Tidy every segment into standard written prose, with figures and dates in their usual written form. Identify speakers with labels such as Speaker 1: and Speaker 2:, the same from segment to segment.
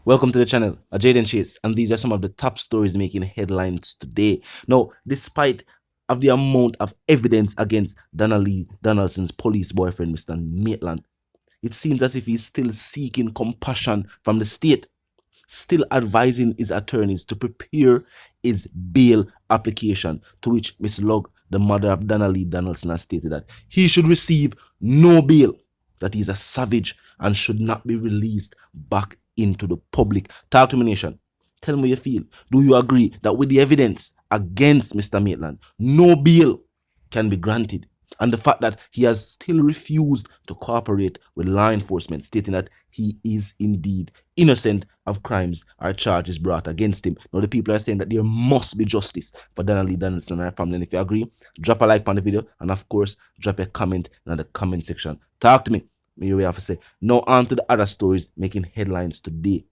Speaker 1: Welcome to the channel, Jaden Chase, and these are some of the top stories making headlines today. Now, despite of the amount of evidence against Donna Lee Donaldson's police boyfriend, Mr. Maitland, it seems as if he's still seeking compassion from the state, still advising his attorneys to prepare his bail application, to which Miss Lug, the mother of Donna Lee Donaldson, has stated that he should receive no bail, that he's a savage and should not be released back into the public. Talk to me, nation. Tell me what you feel. Do you agree that with the evidence against Mr. Maitland, no bail can be granted? And the fact that he has still refused to cooperate with law enforcement, stating that he is indeed innocent of crimes or charges brought against him. Now, the people are saying that there must be justice for Donna Lee Donaldson and her family. And if you agree, drop a like on the video, and of course, drop a comment in the comment section. Talk to me. You have to say. Now on to the other stories making headlines today.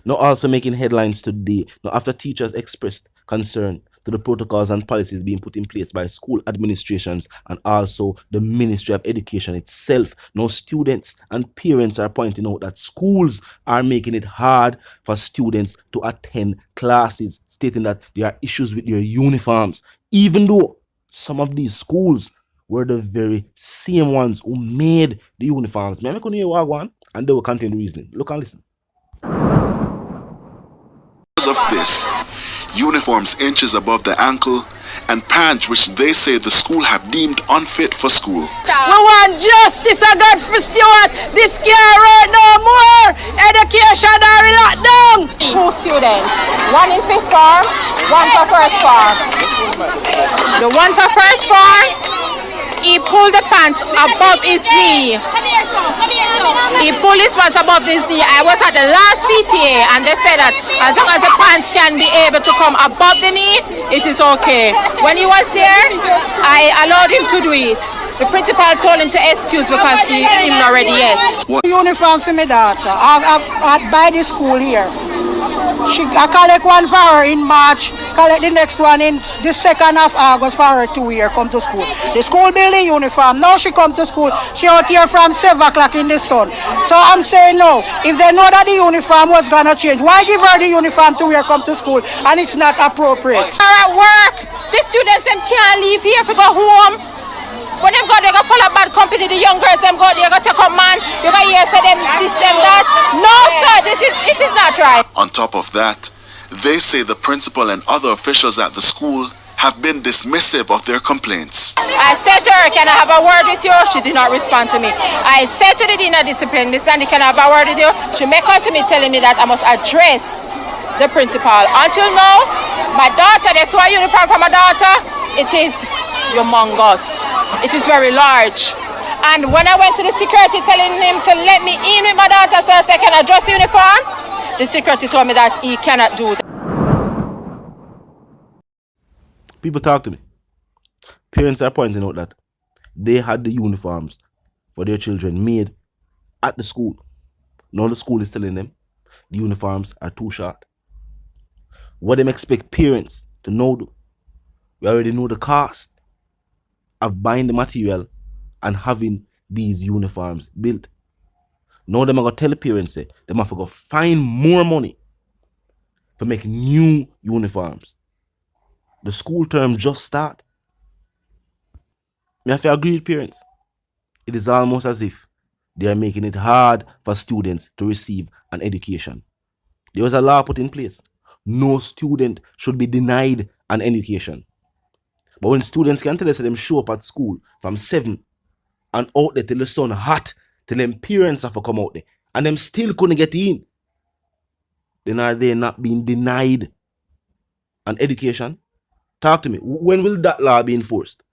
Speaker 1: Now also making headlines today. Now after teachers expressed concern to the protocols and policies being put in place by school administrations and also the Ministry of Education itself, now students and parents are pointing out that schools are making it hard for students to attend classes, stating that there are issues with their uniforms, even though some of these schools were the very same ones who made the uniforms. Man, I couldn't hear what one, and they will contain the reasoning. Look and listen.
Speaker 2: Because of this, uniforms inches above the ankle and pants which they say the school have deemed unfit for school.
Speaker 3: We want justice, I got for Stewart. This can't right no more. Education are locked down.
Speaker 4: Two students, one in fifth form, one for first form. The one for first form, he pulled the pants above his knee. He pulled his pants above his knee. I was at the last PTA and they said that as long as the pants can be able to come above the knee, it is okay. When he was there, I allowed him to do it. The principal told him to excuse because he's not ready yet.
Speaker 3: Uniform for my daughter by the school here. I collect one for her in March, collect the next one in the 2nd of August for her to wear, come to school. The school building uniform, now she come to school, she out here from 7 o'clock in the sun. So I'm saying no, if they know that the uniform was going to change, why give her the uniform to wear, come to school, and it's not appropriate?
Speaker 4: At work, the students them can't leave here to go home. When them go, they go follow bad company. The young girls them go, they go take up man. You go here say them this, them that. No sir, it is not right.
Speaker 2: On top of that, they say the principal and other officials at the school have been dismissive of their complaints.
Speaker 4: I said to her, can I have a word with you? She did not respond to me. I said to the dean of discipline, Miss Sandy, can I have a word with you? She may come to me telling me that I must address the principal. Until now, my daughter, that's why uniform for my daughter, it is humongous. It is very large. And when I went to the security telling him to let me in with my daughter so that I can adjust the uniform, the security told me that he cannot do that.
Speaker 1: People talk to me. Parents are pointing out that they had the uniforms for their children made at the school. Now the school is telling them the uniforms are too short. What them expect parents to know, we already know the cost of buying the material and having these uniforms built. Now them are going to tell the parents say them have to go find more money to make new uniforms. The school term just start. Me have to agree with parents. It is almost as if they are making it hard for students to receive an education. There was a law put in place. No student should be denied an education. But when students can tell us that them show up at school from 7 and out there till the sun hot, till them parents have to come out there, and them still couldn't get in, then are they not being denied an education? Talk to me. When will that law be enforced?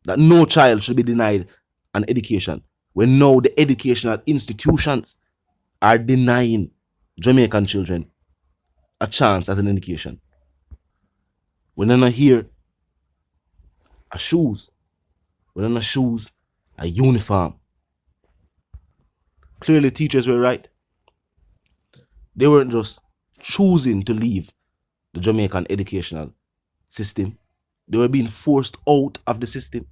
Speaker 1: That no child should be denied an education, when now the educational institutions are denying Jamaican children a chance at an education. When they're not here, a shoes. When they're not shoes, a uniform. Clearly teachers were right. They weren't just choosing to leave the Jamaican educational system. They were being forced out of the system.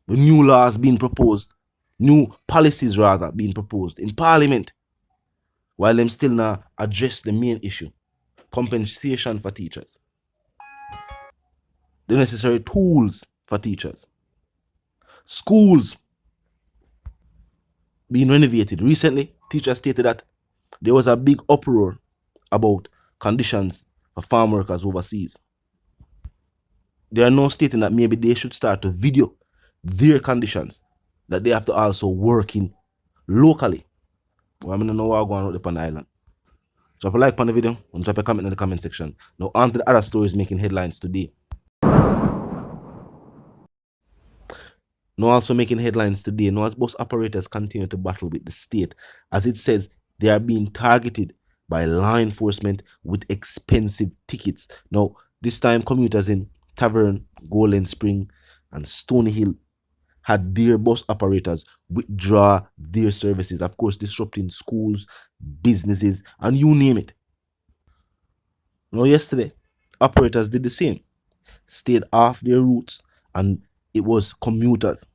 Speaker 1: The new laws being proposed New policies rather being proposed in Parliament, while them still not address the main issue, compensation for teachers, the necessary tools for teachers, schools being renovated. Recently, teachers stated that there was a big uproar about conditions for farm workers overseas. They are now stating that maybe they should start to video their conditions, that they have to also work in locally. Well, I don't know what's going on up on the island. Drop a like on the video and drop a comment in the comment section. Now on to the other stories making headlines today. Now also making headlines today, now as bus operators continue to battle with the state, as it says they are being targeted by law enforcement with expensive tickets. Now, this time commuters in Tavern, Golden Spring, and Stony Hill had their bus operators withdraw their services, of course disrupting schools, businesses, and you name it. Now, yesterday, operators did the same, stayed off their routes, and it was commuters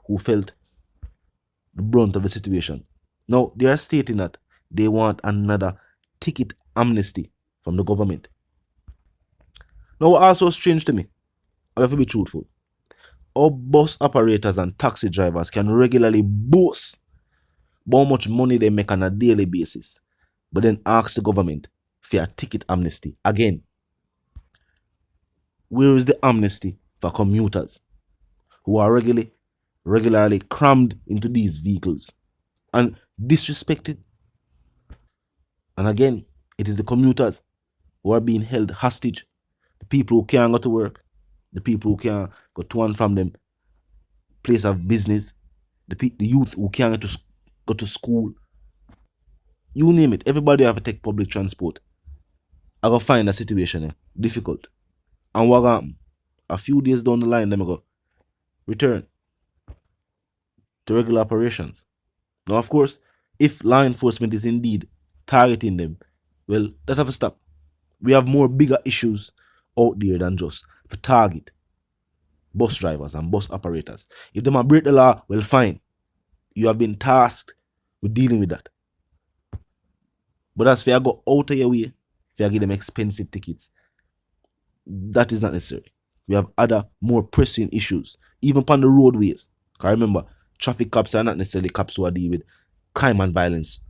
Speaker 1: who felt the brunt of the situation. Now, they are stating that they want another ticket amnesty from the government. Now, what also strange to me, I have to be truthful, our bus operators and taxi drivers can regularly boast about how much money they make on a daily basis, but then ask the government for a ticket amnesty again. Where is the amnesty for commuters who are regularly crammed into these vehicles and disrespected? And again, it is the commuters who are being held hostage, the people who can't go to work, the people who can't go to and from them place of business, the youth who can't go to school. You name it, everybody have to take public transport. I go find a situation difficult. And what happen? A few days down the line, them go return to regular operations. Now, of course, if law enforcement is indeed targeting them, well, that have to stop. We have more bigger issues out there than just for target bus drivers and bus operators. If them break the law, well, fine. You have been tasked with dealing with that. But as if you go out of your way, if you give them expensive tickets, that is not necessary. We have other more pressing issues, even upon the roadways. Because remember, traffic cops are not necessarily cops who are dealing with crime and violence,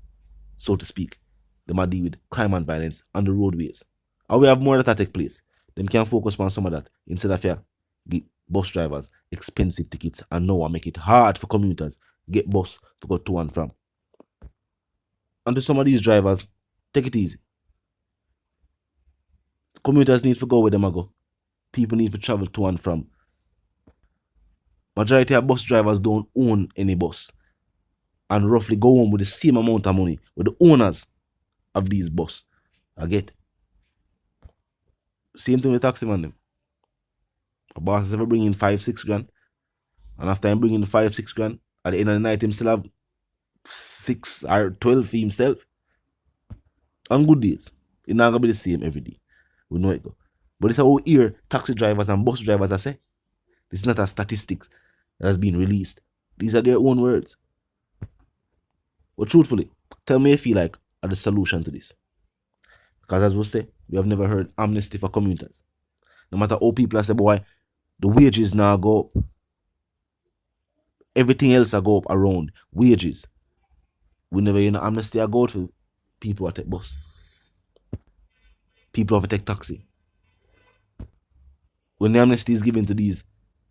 Speaker 1: so to speak. They might deal with crime and violence on the roadways. And we have more that take place. Them can focus on some of that instead of give bus drivers expensive tickets and now make it hard for commuters get bus to go to and from. And to some of these drivers, take it easy. Commuters need to go where them go. People need to travel to and from. Majority of bus drivers don't own any bus and roughly go home with the same amount of money with the owners of these bus. I get. Same thing with taxi man them. A boss is ever bringing 5-6 grand, and after him bringing 5-6 grand, at the end of the night him still have 6 or 12 for himself. On good days, it's not gonna be the same every day. We know it go. But it's how here taxi drivers and bus drivers are say. This is not a statistics that has been released. These are their own words. But truthfully, tell me if you feel like are the solution to this. Because as we say, we have never heard amnesty for commuters. No matter how people say, boy, the wages now go up. Everything else will go up around wages. We never hear no amnesty go out for people who take bus. People who take taxi. When the amnesty is given to these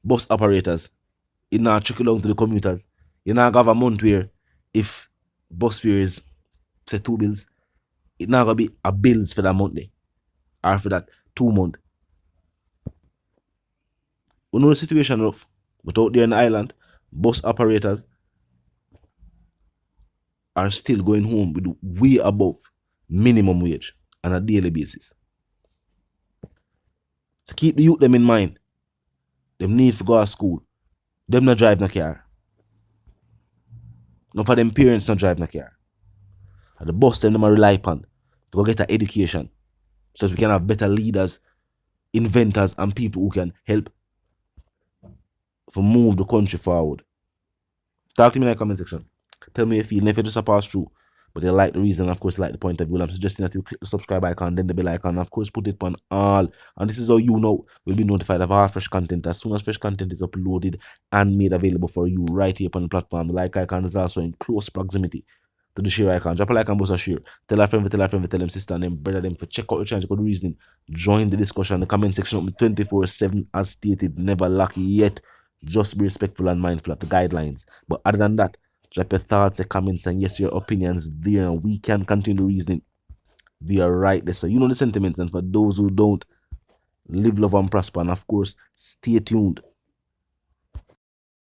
Speaker 1: bus operators, it now trickle down to the commuters. You now have a month where if bus fare is say 2 bills, it now gonna be a bills for that month day. Or for that 2 month. We know the situation rough. But out there in the island, bus operators are still going home with way above minimum wage on a daily basis. So keep the youth them in mind. Them need to go to school. Them not drive no car. None for them parents not drive no car. And the bus them rely upon to go get an education. So that we can have better leaders, inventors, and people who can help to move the country forward. Talk to me in the comment section. Tell me if you never just a pass through, but you like the reason, of course, you like the point of view. I'm suggesting that you click the subscribe icon, then the bell icon, and of course, put it on all. And this is how you know will be notified of our fresh content as soon as fresh content is uploaded and made available for you right here upon the platform. The like icon is also in close proximity to the share icon. Drop a like and boost a share. Tell a friend, tell a friend, tell them sister and them brother them for check out the channel, check out the reasoning. Join the discussion, the comment section up 24/7 as stated. Never lucky yet. Just be respectful and mindful of the guidelines. But other than that, drop your thoughts, your comments, and yes, your opinions there, and we can continue reasoning via right there. So you know the sentiments, and for those who don't, live, love, and prosper, and of course, stay tuned.